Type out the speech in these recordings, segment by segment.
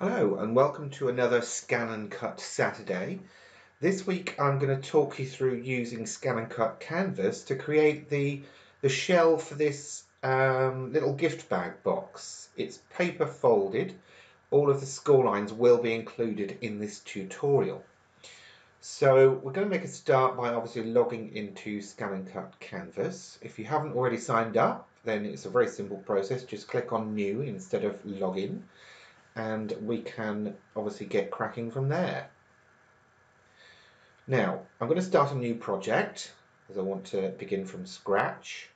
Hello and welcome to another Scan and Cut Saturday. This week I'm going to talk you through using Scan and Cut Canvas to create the shell for this little gift bag box. It's paper folded. All of the score lines will be included in this tutorial. So we're going to make a start by obviously logging into Scan and Cut Canvas. If you haven't already signed up, then it's a very simple process. Just click on New instead of Login, and we can obviously get cracking from there. Now, I'm going to start a new project as I want to begin from scratch,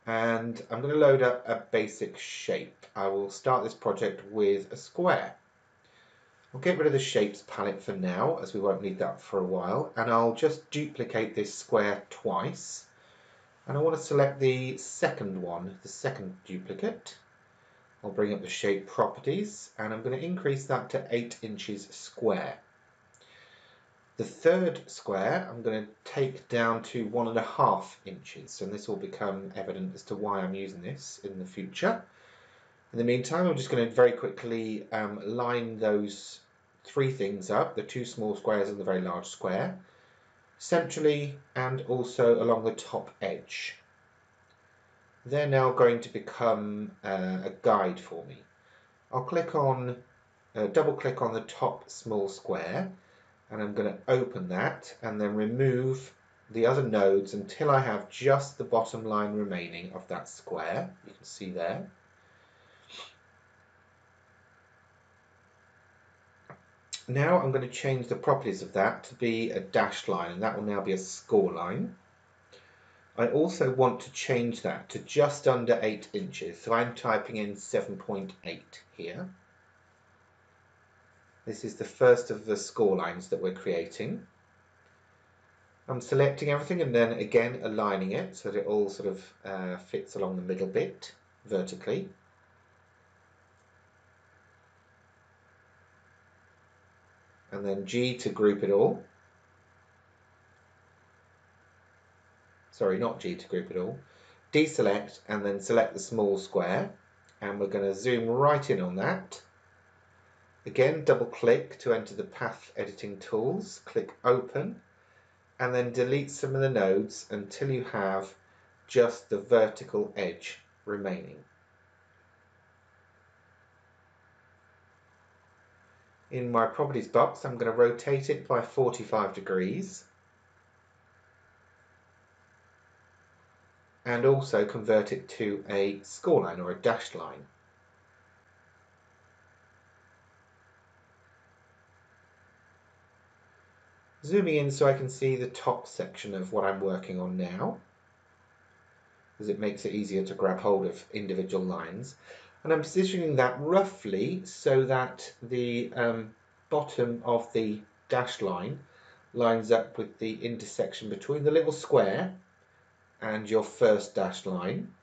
and I'm going to load up a basic shape. I will start this project with a square. I'll get rid of the shapes palette for now, as we won't need that for a while, and I'll just duplicate this square twice, and I want to select the second one, the second duplicate. I'll bring up the shape properties, and I'm going to increase that to 8 inches square. The third square I'm going to take down to 1.5 inches, and this will become evident as to why I'm using this in the future. In the meantime, I'm just going to very quickly line those three things up, the two small squares and the very large square, centrally and also along the top edge. They're now going to become a guide for me. I'll double click on the top small square, and I'm going to open that and then remove the other nodes until I have just the bottom line remaining of that square. You can see there. Now I'm going to change the properties of that to be a dashed line, and that will now be a score line. I also want to change that to just under 8 inches, so I'm typing in 7.8 here. This is the first of the score lines that we're creating. I'm selecting everything and then again aligning it so that it all sort of fits along the middle bit vertically. And then G to group it all. Sorry, not G to group it all. Deselect and then select the small square, and we're going to zoom right in on that. Again, double click to enter the path editing tools, click open, and then delete some of the nodes until you have just the vertical edge remaining. In my properties box, I'm going to rotate it by 45 degrees and also convert it to a score line or a dashed line. Zooming in so I can see the top section of what I'm working on now, as it makes it easier to grab hold of individual lines. And I'm positioning that roughly so that the bottom of the dashed line lines up with the intersection between the little square and your first dashed line.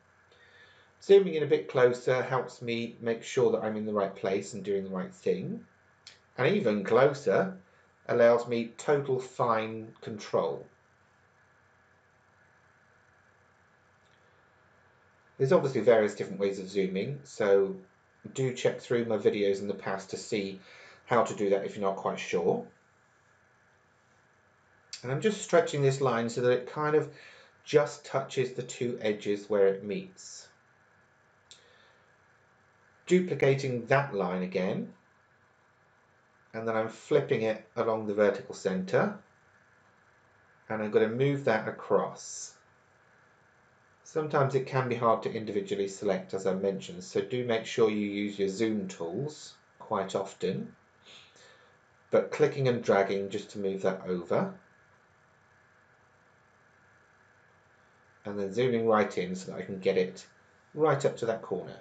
Zooming in a bit closer helps me make sure that I'm in the right place and doing the right thing. And even closer allows me total fine control. There's obviously various different ways of zooming, so do check through my videos in the past to see how to do that if you're not quite sure. And I'm just stretching this line so that it kind of just touches the two edges where it meets. Duplicating that line again, and then I'm flipping it along the vertical center, and I'm going to move that across. Sometimes it can be hard to individually select, as I mentioned, so do make sure you use your zoom tools quite often, but clicking and dragging just to move that over, and then zooming right in so that I can get it right up to that corner.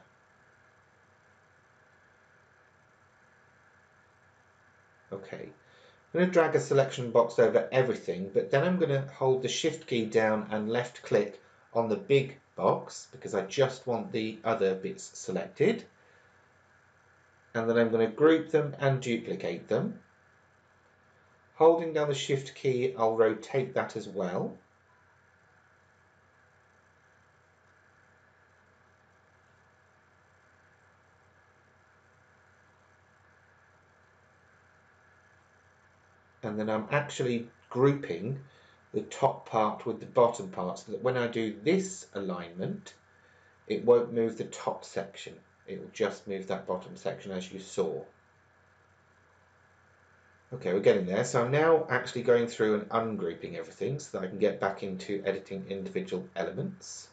Okay, I'm going to drag a selection box over everything, but then I'm going to hold the shift key down and left click on the big box because I just want the other bits selected, and then I'm going to group them and duplicate them. Holding down the shift key, I'll rotate that as well. and then I'm actually grouping the top part with the bottom part so that when I do this alignment, it won't move the top section. It will just move that bottom section as you saw. Okay, we're getting there. So I'm now actually going through and ungrouping everything so that I can get back into editing individual elements.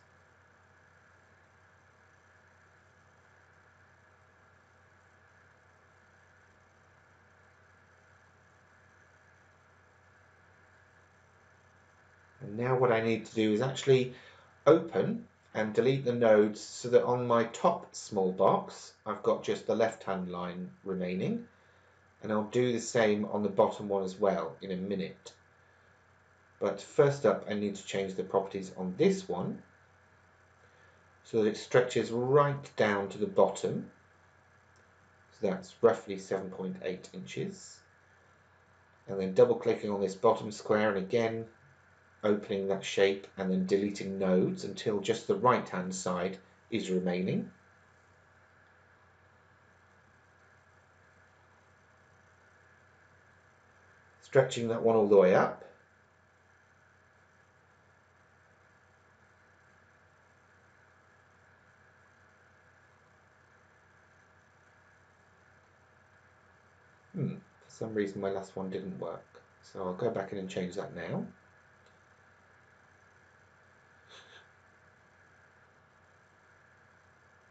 And now what I need to do is actually open and delete the nodes so that on my top small box I've got just the left hand line remaining, and I'll do the same on the bottom one as well in a minute. But first up I need to change the properties on this one so that it stretches right down to the bottom, so that's roughly 7.8 inches, and then double clicking on this bottom square and again opening that shape and then deleting nodes until just the right hand side is remaining. Stretching that one all the way up. For some reason my last one didn't work, so I'll go back in and change that now.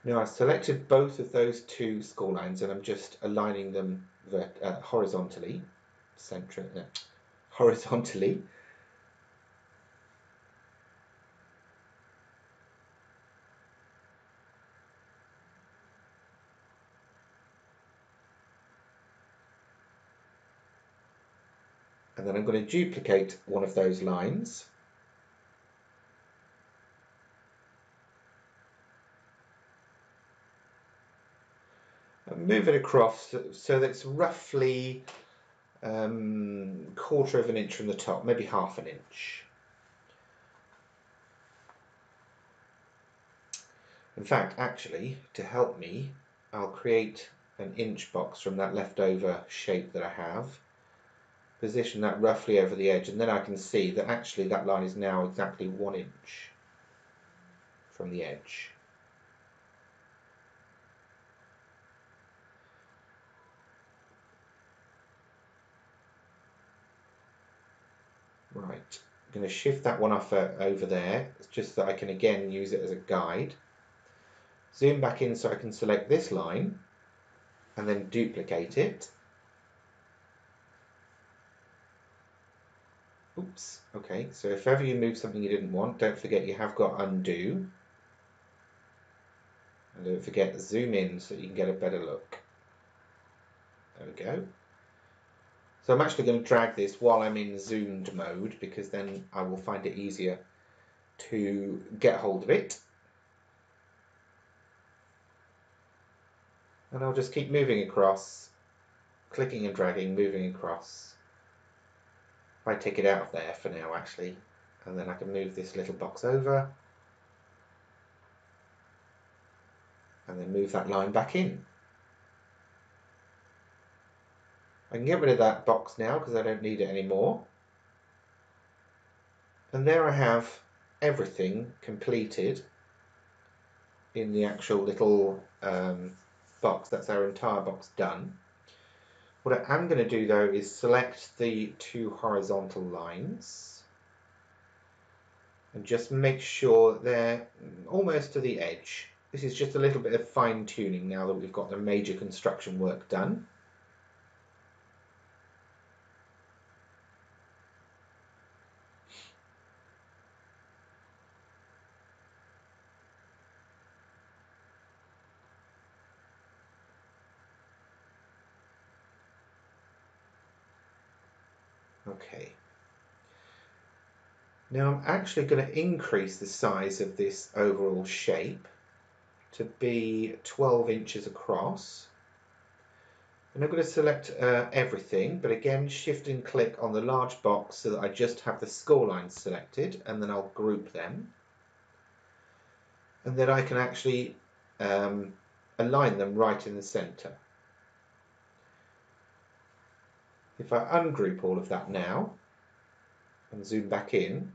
Now I've selected both of those two score lines and I'm just aligning them horizontally, horizontally. And then I'm going to duplicate one of those lines. And move it across so that it's roughly quarter of an inch from the top, maybe half an inch. In fact, actually, to help me, I'll create an inch box from that leftover shape that I have, position that roughly over the edge, and then I can see that actually that line is now exactly 1 inch from the edge. Right, I'm going to shift that one off over there, it's just that I can again use it as a guide. Zoom back in so I can select this line and then duplicate it. Oops, okay, so if ever you move something you didn't want, don't forget you have got undo. And don't forget zoom in so you can get a better look. There we go. So I'm actually going to drag this while I'm in zoomed mode because then I will find it easier to get hold of it. And I'll just keep moving across, clicking and dragging, moving across. If I take it out of there for now actually, and then I can move this little box over and then move that line back in. I can get rid of that box now because I don't need it anymore. And there I have everything completed in the actual little box. That's our entire box done. What I am going to do though is select the two horizontal lines and just make sure they're almost to the edge. This is just a little bit of fine tuning now that we've got the major construction work done. Okay. Now I'm actually going to increase the size of this overall shape to be 12 inches across. And I'm going to select everything, but again shift and click on the large box so that I just have the score lines selected, and then I'll group them. And then I can actually align them right in the center. If I ungroup all of that now and zoom back in,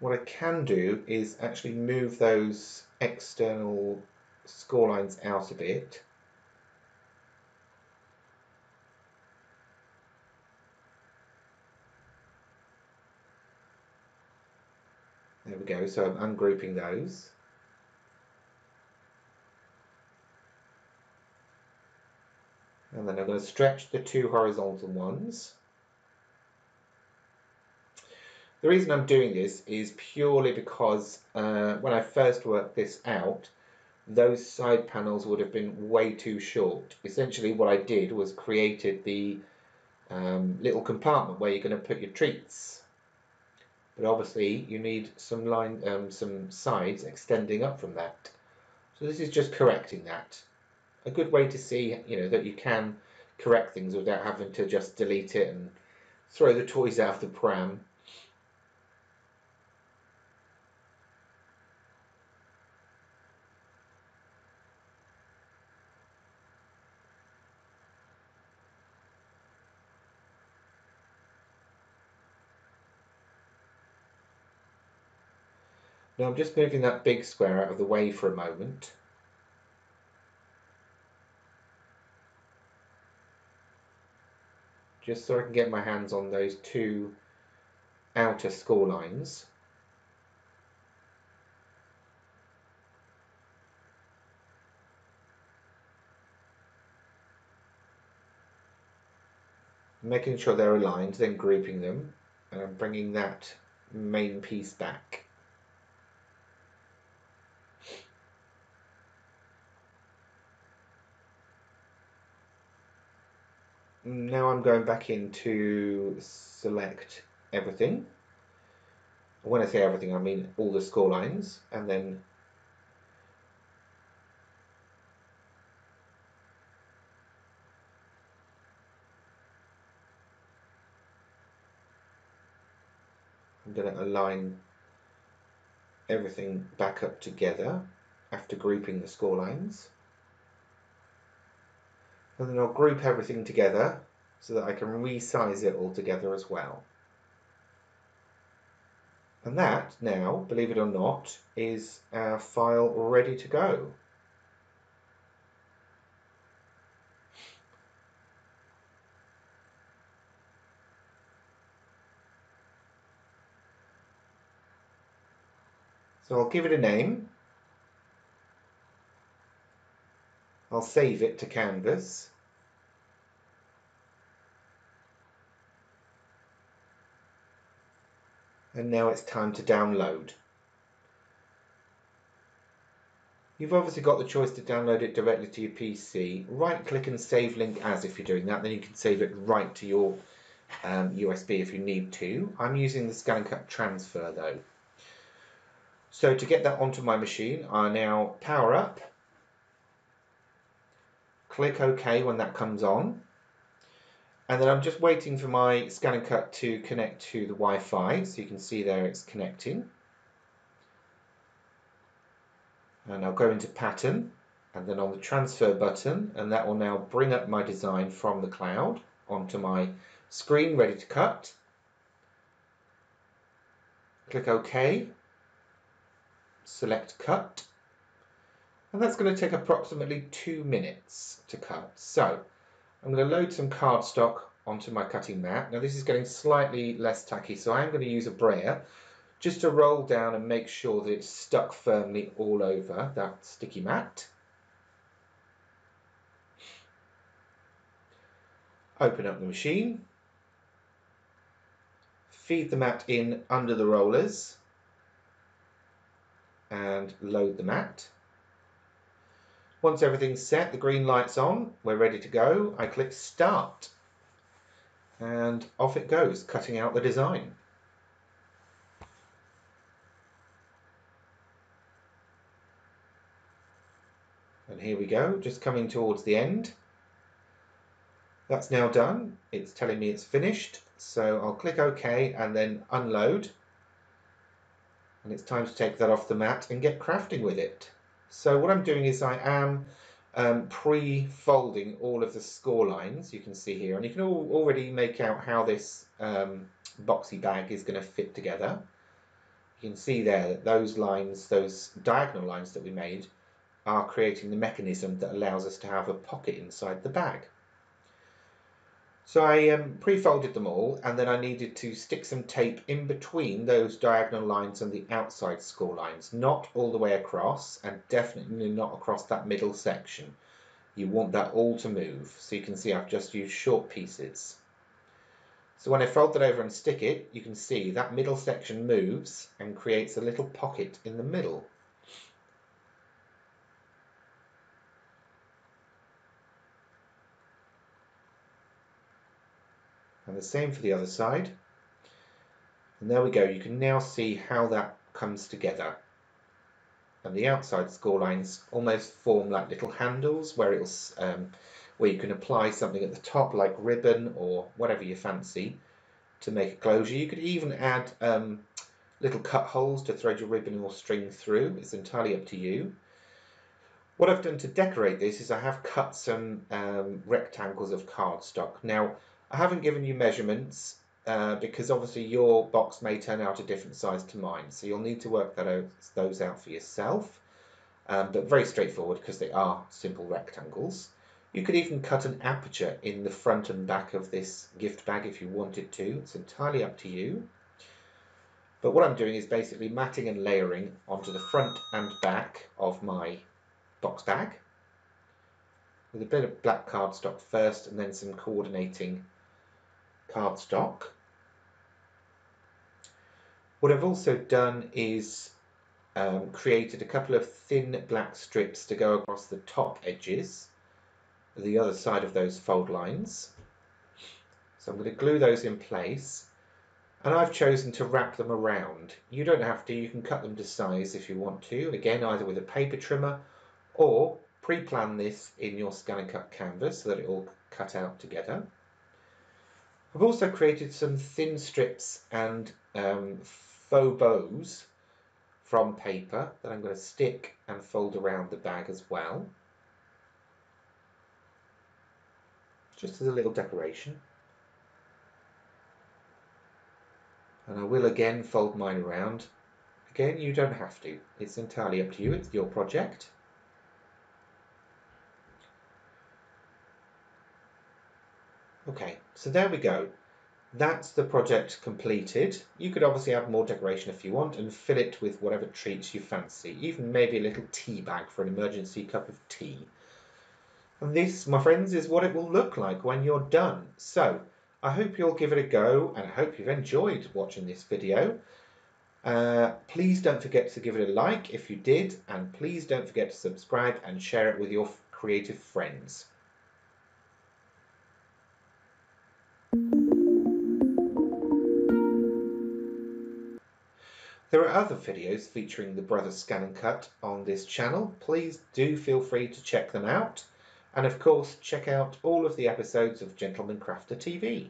what I can do is actually move those external score lines out a bit. There we go, so I'm ungrouping those. And then I'm going to stretch the two horizontal ones. The reason I'm doing this is purely because when I first worked this out, those side panels would have been way too short. Essentially what I did was created the little compartment where you're going to put your treats. But obviously you need some some sides extending up from that. So this is just correcting that. A good way to see, that you can correct things without having to just delete it and throw the toys out of the pram. Now I'm just moving that big square out of the way for a moment. Just so I can get my hands on those two outer score lines. Making sure they're aligned, then grouping them, and I'm bringing that main piece back. Now I'm going back in to select everything. When I say everything, I mean all the score lines, and then I'm going to align everything back up together after grouping the score lines. And then I'll group everything together so that I can resize it all together as well. And that now, believe it or not, is our file ready to go. So I'll give it a name. I'll save it to Canvas. And now it's time to download. You've obviously got the choice to download it directly to your PC. Right click and save link as if you're doing that, then you can save it right to your USB if you need to. I'm using the Scan and Cut transfer though. So to get that onto my machine, I now power up, click OK when that comes on, and then I'm just waiting for my Scan and Cut to connect to the Wi-Fi, so you can see there it's connecting. And I'll go into pattern and then on the transfer button, and that will now bring up my design from the cloud onto my screen ready to cut. Click OK, select cut, and that's going to take approximately 2 minutes to cut. So I'm going to load some cardstock onto my cutting mat. Now this is getting slightly less tacky, so I'm going to use a brayer just to roll down and make sure that it's stuck firmly all over that sticky mat. Open up the machine, feed the mat in under the rollers and load the mat. Once everything's set, the green light's on, we're ready to go. I click start and off it goes, cutting out the design. And here we go, just coming towards the end. That's now done. It's telling me it's finished. So I'll click OK and then unload. And it's time to take that off the mat and get crafting with it. So what I'm doing is I am pre-folding all of the score lines you can see here, and you can already make out how this boxy bag is going to fit together. You can see there that those lines, those diagonal lines that we made, are creating the mechanism that allows us to have a pocket inside the bag. So I pre-folded them all, and then I needed to stick some tape in between those diagonal lines and the outside score lines, not all the way across, and definitely not across that middle section. You want that all to move. So you can see I've just used short pieces. So when I fold that over and stick it, you can see that middle section moves and creates a little pocket in the middle. And the same for the other side. And there we go. You can now see how that comes together. And the outside score lines almost form like little handles where where you can apply something at the top like ribbon or whatever you fancy to make a closure. You could even add little cut holes to thread your ribbon or string through. It's entirely up to you. What I've done to decorate this is I have cut some rectangles of cardstock. Now, I haven't given you measurements because obviously your box may turn out a different size to mine, so you'll need to work those out for yourself, but very straightforward because they are simple rectangles. You could even cut an aperture in the front and back of this gift bag if you wanted to. It's entirely up to you. But what I'm doing is basically matting and layering onto the front and back of my box bag with a bit of black cardstock first and then some coordinating cardstock. What I've also done is created a couple of thin black strips to go across the top edges, the other side of those fold lines. So I'm going to glue those in place, and I've chosen to wrap them around. You don't have to, you can cut them to size if you want to, again either with a paper trimmer or pre-plan this in your scan and cut canvas so that it all cut out together. I've also created some thin strips and faux bows from paper that I'm going to stick and fold around the bag as well, just as a little decoration. And I will again fold mine around. Again, you don't have to, it's entirely up to you, it's your project. Okay, so there we go. That's the project completed. You could obviously add more decoration if you want and fill it with whatever treats you fancy, even maybe a little tea bag for an emergency cup of tea. And this, my friends, is what it will look like when you're done. So I hope you'll give it a go, and I hope you've enjoyed watching this video. Please don't forget to give it a like if you did, and please don't forget to subscribe and share it with your creative friends. There are other videos featuring the Brother Scan and Cut on this channel. Please do feel free to check them out. And of course, check out all of the episodes of Gentleman Crafter TV.